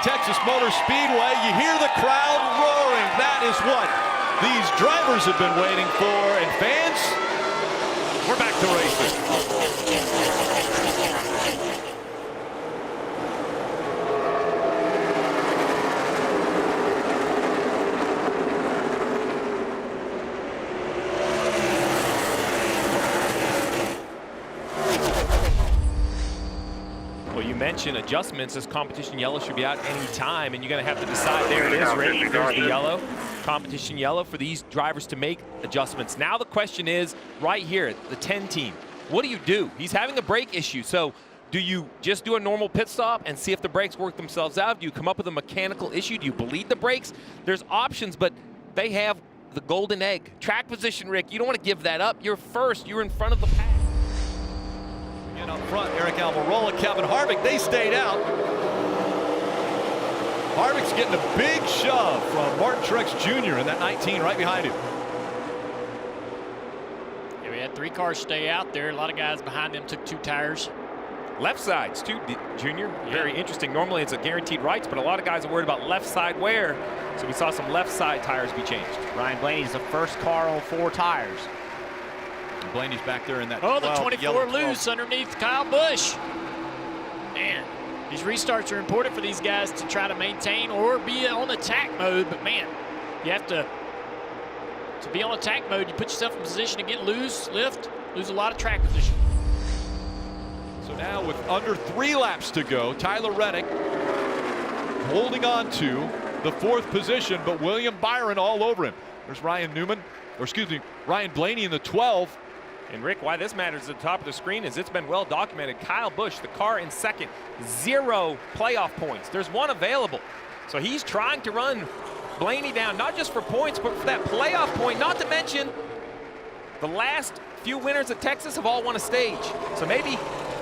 Texas Motor Speedway. You hear the crowd roaring. That is what these drivers have been waiting for. And fans, we're back to racing. Mention adjustments. This competition yellow should be out any time, and you're going to have to decide. There it is, Rick. There's the yellow. Competition yellow for these drivers to make adjustments. Now the question is, right here, the 10 team, what do you do? He's having a brake issue, so do you just do a normal pit stop and see if the brakes work themselves out? Do you come up with a mechanical issue? Do you bleed the brakes? There's options, but they have the golden egg. Track position, Rick, you don't want to give that up. You're first. You're in front of the pack. And up front, Eric Almirola, Kevin Harvick, they stayed out. Harvick's getting a big shove from Martin Truex Jr. in that 19 right behind him. Yeah, we had 3 cars stay out there. A lot of guys behind them took 2 tires. Left sides too, Junior. Very interesting. Normally it's a guaranteed rights, but a lot of guys are worried about left side wear. So we saw some left side tires be changed. Ryan Blaney's the first car on 4 tires. Blaney's back there in that the 24 loose underneath Kyle Busch. Man, these restarts are important for these guys to try to maintain or be on attack mode. But man, you have to be on attack mode. You put yourself in position to get loose, lift, lose a lot of track position. So now with under 3 laps to go, Tyler Reddick holding on to the 4th position, but William Byron all over him. There's Ryan Blaney in the 12. And Rick, why this matters at the top of the screen is it's been well documented. Kyle Busch, the car in second, 0 playoff points. There's 1 available. So he's trying to run Blaney down, not just for points, but for that playoff point. Not to mention, the last few winners at Texas have all won a stage. So maybe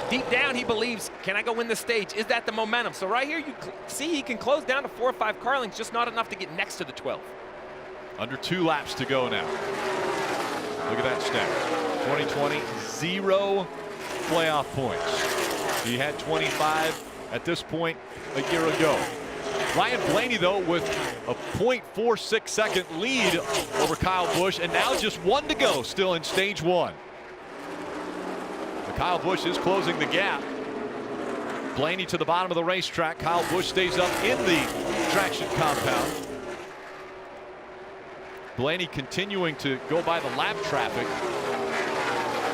deep down he believes, can I go win the stage? Is that the momentum? So right here you see he can close down to 4 or 5 car lengths, just not enough to get next to the 12. Under 2 laps to go now. Look at that stat. 2020, 0 playoff points. He had 25 at this point a year ago. Ryan Blaney, though, with a 0.46 second lead over Kyle Busch, and now just 1 to go still in stage 1. But Kyle Busch is closing the gap. Blaney to the bottom of the racetrack. Kyle Busch stays up in the traction compound. Blaney continuing to go by the lap traffic.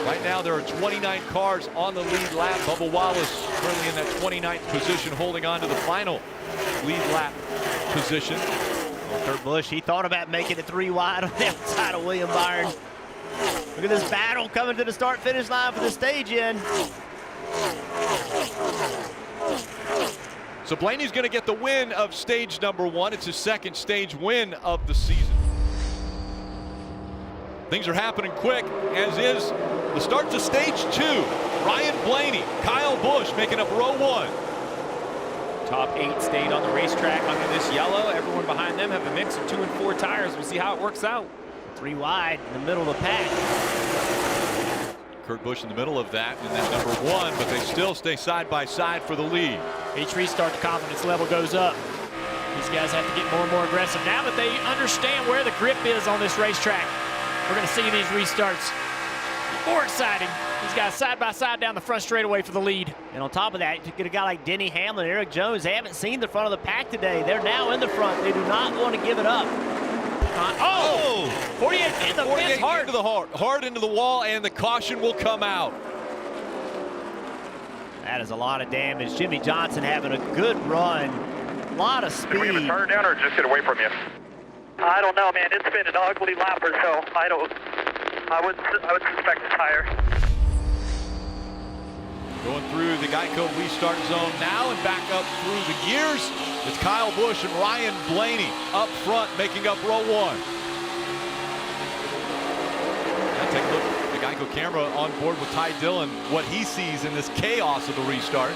Right now there are 29 cars on the lead lap. Bubba Wallace currently in that 29th position, holding on to the final lead lap position. Well, Kurt Busch, he thought about making it 3 wide on the outside of William Byron. Look at this battle coming to the start-finish line for the stage in. So Blaney's going to get the win of stage number 1. It's his 2nd stage win of the season. Things are happening quick, as is the start to stage 2. Ryan Blaney, Kyle Busch making up row 1. Top 8 stayed on the racetrack under this yellow. Everyone behind them have a mix of 2 and 4 tires. We'll see how it works out. 3 wide in the middle of the pack. Kurt Busch in the middle of that, and then number 1, but they still stay side by side for the lead. Each restart, the confidence level goes up. These guys have to get more and more aggressive now that they understand where the grip is on this racetrack. We're going to see these restarts more exciting. These guys side by side down the front straightaway for the lead. And on top of that, you get a guy like Denny Hamlin, Eric Jones. They haven't seen the front of the pack today. They're now in the front. They do not want to give it up. 48 in the fence, hard into the wall, and the caution will come out. That is a lot of damage. Jimmy Johnson having a good run. A lot of speed. Did we give a tire down or just get away from you? I don't know, man. It's been an ugly lap or so. I would suspect a tire. Going through the Geico restart zone now and back up through the gears. It's Kyle Busch and Ryan Blaney up front, making up row 1. Now take a look at the Geico camera on board with Ty Dillon, what he sees in this chaos of the restart.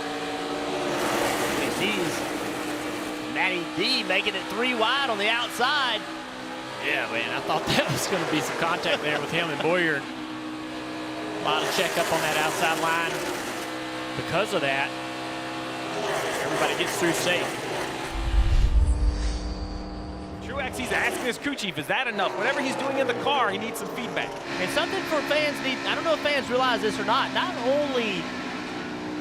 He sees Matty D making it 3 wide on the outside. Yeah, man, I thought that was going to be some contact there with him and Boyer. A lot of checkup on that outside line. Because of that, everybody gets through safe. Truex, he's asking his crew chief, is that enough? Whatever he's doing in the car, he needs some feedback. And something for fans need, I don't know if fans realize this or not only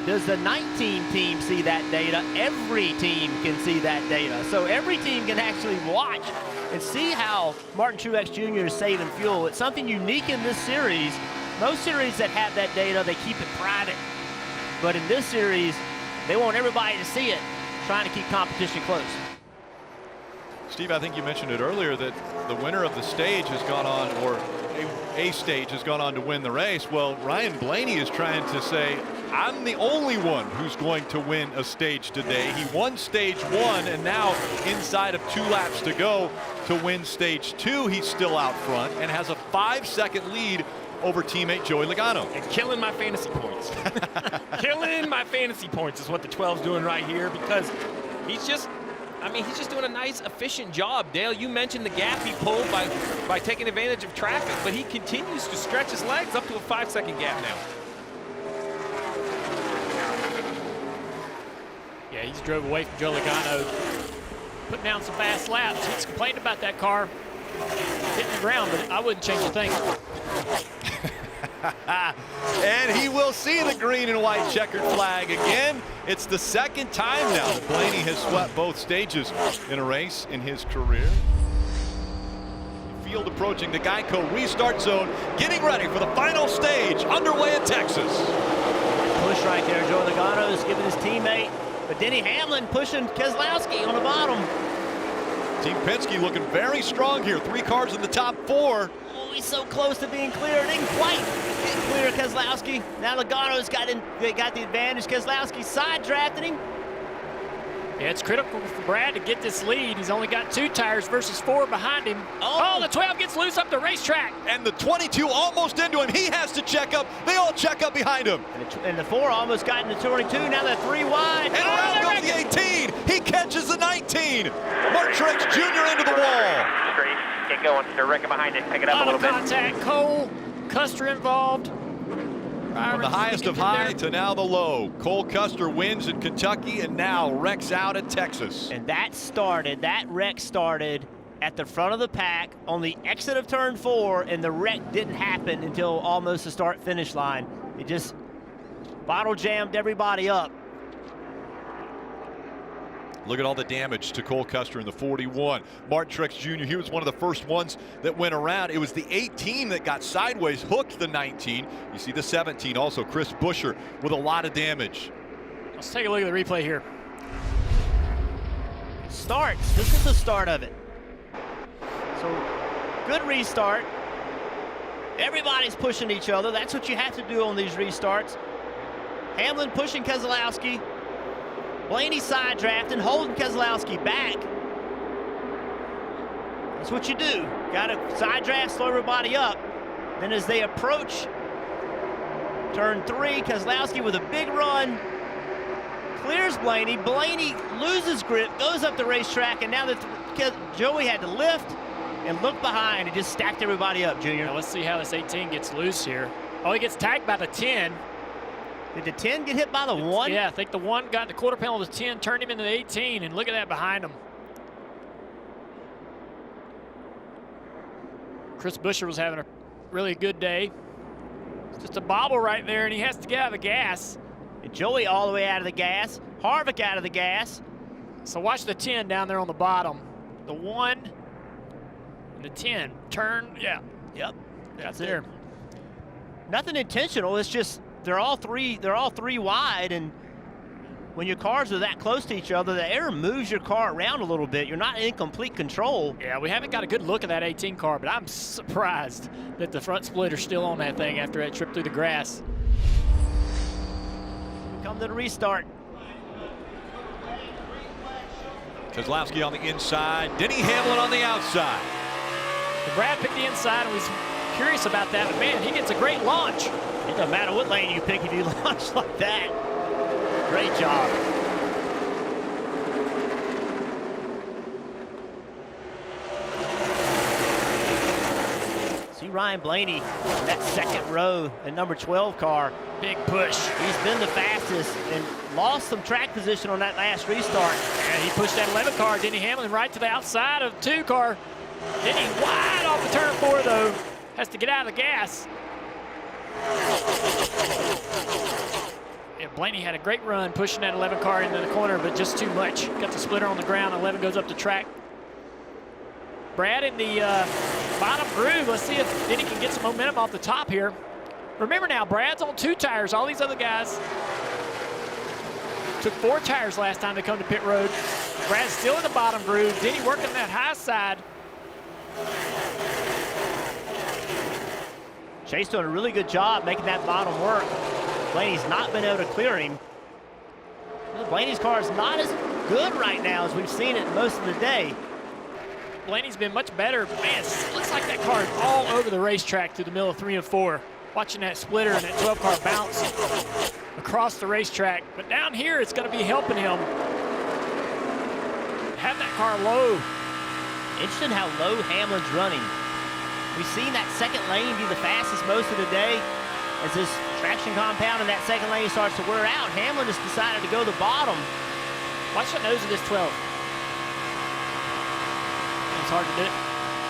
does the 19 team see that data, every team can see that data. So every team can actually watch and see how Martin Truex Jr. is saving fuel. It's something unique in this series. Most series that have that data, they keep it private. But in this series, they want everybody to see it, trying to keep competition close. Steve, I think you mentioned it earlier that the winner of the stage has gone on, or a stage has gone on to win the race. Well, Ryan Blaney is trying to say, I'm the only one who's going to win a stage today. He won stage 1, and now inside of 2 laps to go to win stage 2, he's still out front and has a 5-second lead over teammate Joey Logano. And killing my fantasy points. Killing my fantasy points is what the 12's doing right here, because he's just doing a nice, efficient job. Dale, you mentioned the gap he pulled by taking advantage of traffic, but he continues to stretch his legs up to a 5-second gap now. Yeah, he's drove away from Joe Logano, putting down some fast laps. He's complained about that car hitting the ground, but I wouldn't change a thing. And he will see the green and white checkered flag again. It's the second time now that Blaney has swept both stages in a race in his career. Field approaching the Geico restart zone, getting ready for the final stage underway in Texas. Push right there. Joey Logano is giving his teammate, but Denny Hamlin pushing Keselowski on the bottom. Team Penske looking very strong here. 3 cars in the top 4. Oh, he's so close to being clear. Didn't quite get clear Keselowski. Now Logano's got the advantage. Keselowski side drafting him. Yeah, it's critical for Brad to get this lead. He's only got 2 tires versus 4 behind him. Oh, the 12 gets loose up the racetrack. And the 22 almost into him. He has to check up. They all check up behind him. And the 4 almost got into 22. Now they're 3 wide. And around goes the 18. He catches the 19. Martin Truex Jr. into the wall. Straight. Get going. They're wrecking behind it. Pick it up a little bit. Contact. Cole Custer involved. From the highest of high to now the low. Cole Custer wins in Kentucky and now wrecks out at Texas. And that wreck started at the front of the pack on the exit of turn 4, and the wreck didn't happen until almost the start-finish line. It just bottle jammed everybody up. Look at all the damage to Cole Custer in the 41. Martin Truex Jr., he was one of the first ones that went around. It was the 18 that got sideways, hooked the 19. You see the 17 also, Chris Buescher with a lot of damage. Let's take a look at the replay here. Starts. This is the start of it. So, good restart. Everybody's pushing each other. That's what you have to do on these restarts. Hamlin pushing Keselowski. Blaney side drafting, holding Keselowski back. That's what you do. Got to side draft, slow everybody up. Then as they approach turn 3, Keselowski with a big run clears Blaney. Blaney loses grip, goes up the racetrack, and now that Joey had to lift and look behind and just stacked everybody up, Junior. Now let's see how this 18 gets loose here. Oh, he gets tagged by the 10. Did the 10 get hit by the 1? Yeah, I think the 1 got the quarter panel of the 10, turned him into the 18, and look at that behind him. Chris Buescher was having a really good day. It's just a bobble right there, and he has to get out of the gas. And Joey all the way out of the gas. Harvick out of the gas. So watch the 10 down there on the bottom. The 1 and the 10 turn, yeah. Yep. That's there. Nothing intentional. It's just they're all three wide, and when your cars are that close to each other, the air moves your car around a little bit. You're not in complete control. Yeah, we haven't got a good look at that 18 car, but I'm surprised that the front splitter's still on that thing after that trip through the grass. We come to the restart. Keselowski on the inside, Denny Hamlin on the outside. Brad picked the inside and was curious about that, but man, he gets a great launch. It doesn't matter what lane you pick if you launch like that. Great job. So you Ryan Blaney in that second row, the number 12 car. Big push. He's been the fastest and lost some track position on that last restart. And he pushed that 11 car, Denny Hamlin, right to the outside of 2 car. Denny wide off the turn 4, though. Has to get out of the gas. Yeah, Blaney had a great run pushing that 11 car into the corner, but just too much. Got the splitter on the ground. 11 goes up the track. Brad in the bottom groove. Let's see if Denny can get some momentum off the top here. Remember now, Brad's on 2 tires. All these other guys took 4 tires last time they come to pit road. Brad's still in the bottom groove. Denny working that high side. Chase doing a really good job making that bottom work. Blaney's not been able to clear him. Blaney's car is not as good right now as we've seen it most of the day. Blaney's been much better. Man, looks like that car is all over the racetrack through the middle of 3 and 4. Watching that splitter and that 12 car bounce across the racetrack. But down here, it's going to be helping him have that car low. Interesting how low Hamlin's running. We've seen that second lane be the fastest most of the day. As this traction compound in that second lane starts to wear out, Hamlin just decided to go to the bottom. Watch the nose of this 12. It's hard to do it.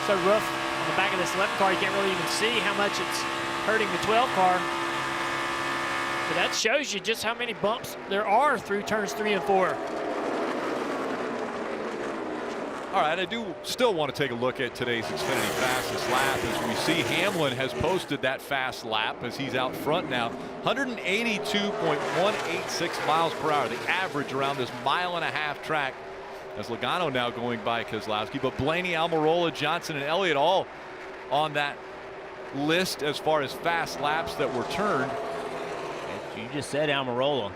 So rough on the back of this 11 car, you can't really even see how much it's hurting the 12 car. But that shows you just how many bumps there are through turns 3 and 4. All right, I do still want to take a look at today's Xfinity fastest lap as we see Hamlin has posted that fast lap as he's out front now. 182.186 miles per hour, the average around this 1.5 mile track. As Logano now going by Keselowski, but Blaney, Almirola, Johnson, and Elliott all on that list as far as fast laps that were turned. You just said Almirola.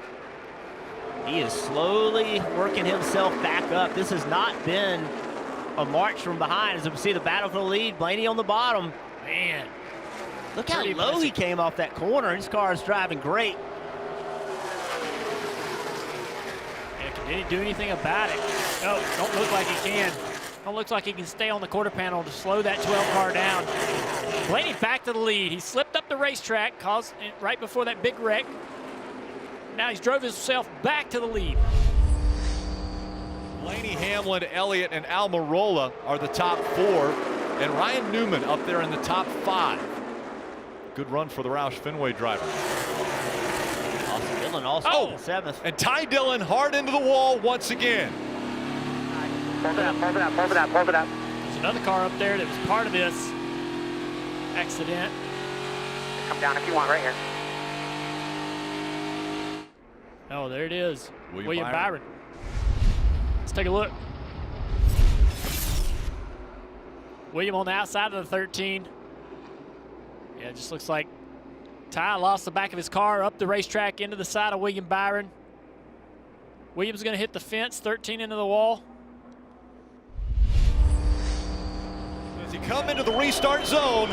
He is slowly working himself back up. This has not been a march from behind. As we see the battle for the lead, Blaney on the bottom. Man, look how low he came off that corner. His car is driving great. Did he do anything about it? Oh, don't look like he can. Don't look like he can stay on the quarter panel to slow that 12 car down. Blaney back to the lead. He slipped up the racetrack, caused right before that big wreck. Now he's drove himself back to the lead. Blaney, Hamlin, Elliott, and Almirola are the top 4, and Ryan Newman up there in the top 5. Good run for the Roush Fenway driver. Austin Dillon also in the 7th. And Ty Dillon hard into the wall once again. Hold it up, hold it up, hold it up, hold it up. There's another car up there that was part of this accident. Come down if you want, right here. Oh, there it is. William Byron. Byron. Let's take a look. William on the outside of the 13. Yeah, it just looks like Ty lost the back of his car up the racetrack into the side of William Byron. Williams going to hit the fence, 13 into the wall. As he come into the restart zone,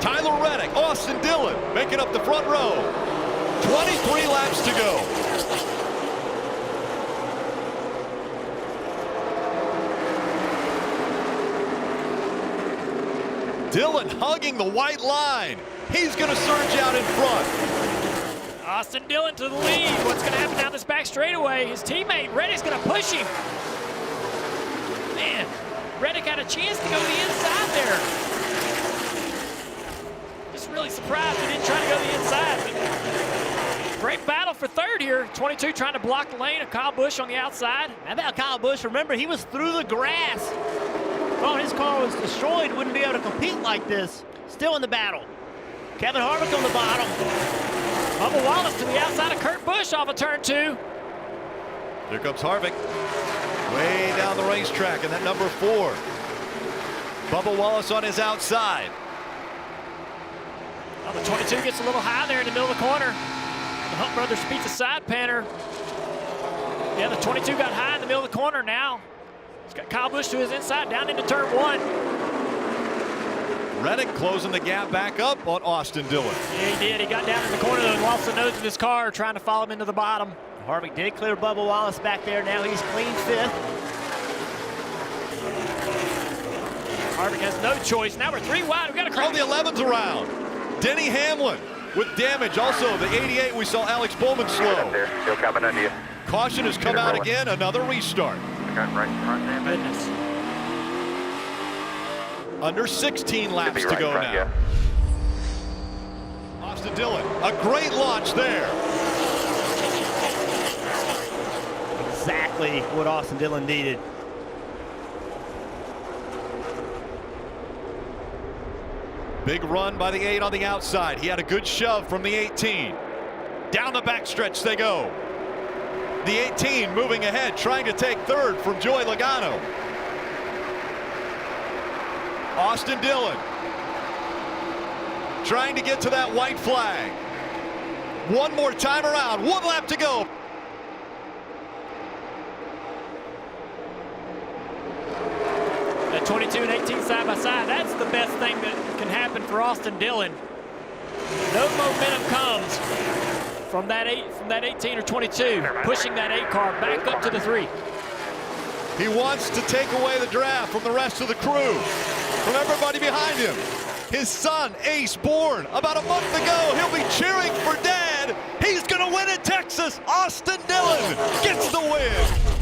Tyler Reddick, Austin Dillon making up the front row. 23 laps to go. Dillon hugging the white line. He's going to surge out in front. Austin Dillon to the lead. What's going to happen down this back straightaway? His teammate Reddick's going to push him. Man, Reddick had a chance to go to the inside there. Just really surprised he didn't try to go to the inside. But great battle for third here. 22 trying to block the lane of Kyle Busch on the outside. How about Kyle Busch? Remember, he was through the grass. Oh, his car was destroyed. Wouldn't be able to compete like this. Still in the battle. Kevin Harvick on the bottom. Bubba Wallace to the outside of Kurt Busch off of turn 2. Here comes Harvick. Way down the racetrack, and that number 4. Bubba Wallace on his outside. Well, the 22 gets a little high there in the middle of the corner. The Hunt Brothers beats a side panner. Yeah, the 22 got high in the middle of the corner now. He's got Kyle Busch to his inside, down into turn 1. Reddick closing the gap back up on Austin Dillon. Yeah, he did. He got down in the corner though and lost the nose of his car trying to follow him into the bottom. Harvick did clear Bubba Wallace back there. Now he's clean 5th. Harvick has no choice. Now we're 3 wide. We've got to Oh, crash. the 11's around. Denny Hamlin with damage. Also, the 88, we saw Alex Bowman slow. There, still coming under you. Caution has come out again. Another restart. Got right in front there. Goodness. Under 16 laps Should be to right go in front, now. yeah. Austin Dillon, a great launch there. Exactly what Austin Dillon needed. Big run by the 8 on the outside. He had a good shove from the 18. Down the backstretch they go. The 18 moving ahead, trying to take third from Joey Logano. Austin Dillon trying to get to that white flag. One more time around, 1 lap to go. That 22 and 18 side by side, that's the best thing that can happen for Austin Dillon. No momentum comes from that 18 or 22, pushing that 8 car back up to the 3. He wants to take away the draft from the rest of the crew, from everybody behind him. His son, Ace, born about a month ago. He'll be cheering for Dad. He's going to win in Texas. Austin Dillon gets the win.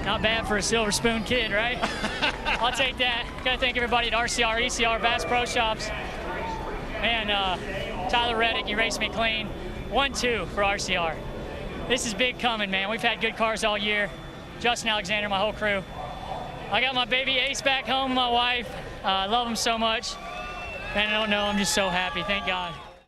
Not bad for a Silver Spoon kid, right? I'll take that. Gotta thank everybody at RCR, ECR, Bass Pro Shops. Man, Tyler Reddick, you raced me clean. 1-2 for RCR. This is big coming, man. We've had good cars all year. Justin Alexander, my whole crew. I got my baby Ace back home, my wife. I love him so much. Man, I don't know, I'm just so happy, thank God.